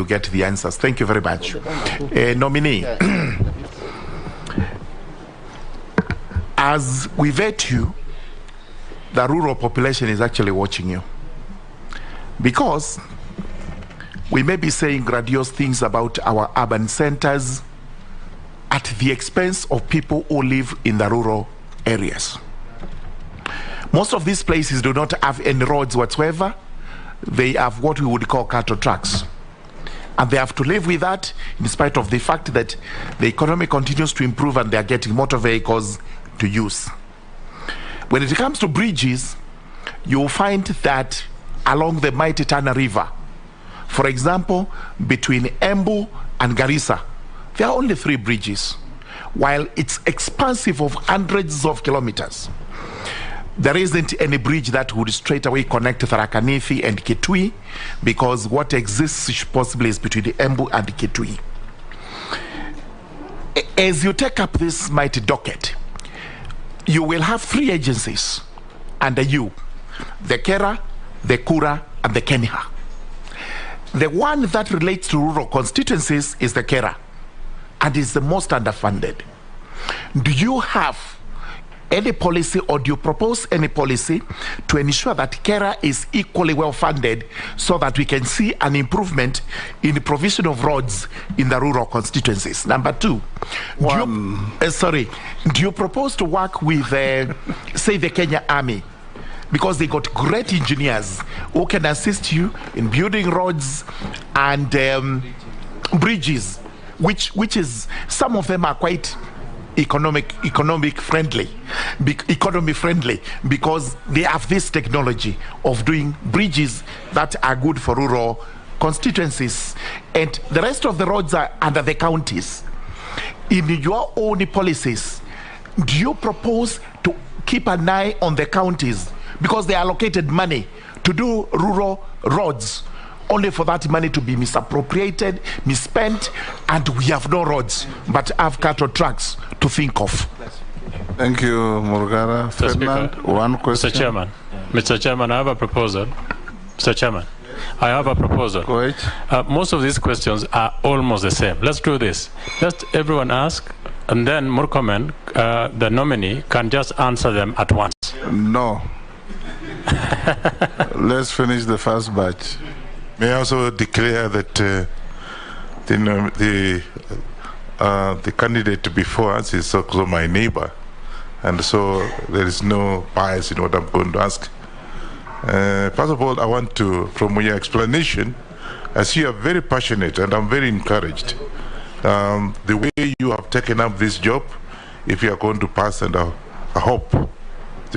you get the answers. Thank you very much. Nominee, as we vet you, the rural population is actually watching you, because we may be saying grandiose things about our urban centers at the expense of people who live in the rural areas. Most of these places do not have any roads whatsoever. They have what we would call cattle trucks. And they have to live with that in spite of the fact that the economy continues to improve and they are getting motor vehicles to use. When it comes to bridges, you'll find that along the mighty Tana River, for example, between Embu and Garissa, there are only 3 bridges, while it's expansive of hundreds of kilometers. There isn't any bridge that would straight away connect Tharaka Nithi and Kitui, because what exists possibly is between the Embu and Kitui. As you take up this mighty docket, you will have 3 agencies under you: the Kera, the Kura, and the Keniha. The one that relates to rural constituencies is the Kera, and is the most underfunded. Do you have any policy, or do you propose any policy to ensure that Kera is equally well funded so that we can see an improvement in the provision of roads in the rural constituencies? Number 2, do you propose to work with, say, the Kenya Army? Because they got great engineers who can assist you in building roads and bridges, which is, some of them are quite economy friendly, because they have this technology of doing bridges that are good for rural constituencies, and the rest of the roads are under the counties. In your own policies, do you propose to keep an eye on the counties, because they allocated money to do rural roads, only for that money to be misappropriated, misspent, and we have no roads but have cattle trucks to think of? Thank you, Murugara. Ferdinand, one question. Mr. Chairman, I have a proposal. Mr. Chairman, I have a proposal. Go ahead. Most of these questions are almost the same. Let's do this. Just everyone ask, and then Murkomen, the nominee, can just answer them at once. No. Let's finish the first batch. May I also declare that the candidate before us is also my neighbor, and so there is no bias in what I'm going to ask. First of all, I want to, from your explanation, I see you are very passionate, and I'm very encouraged. The way you have taken up this job, if you are going to pass, and I hope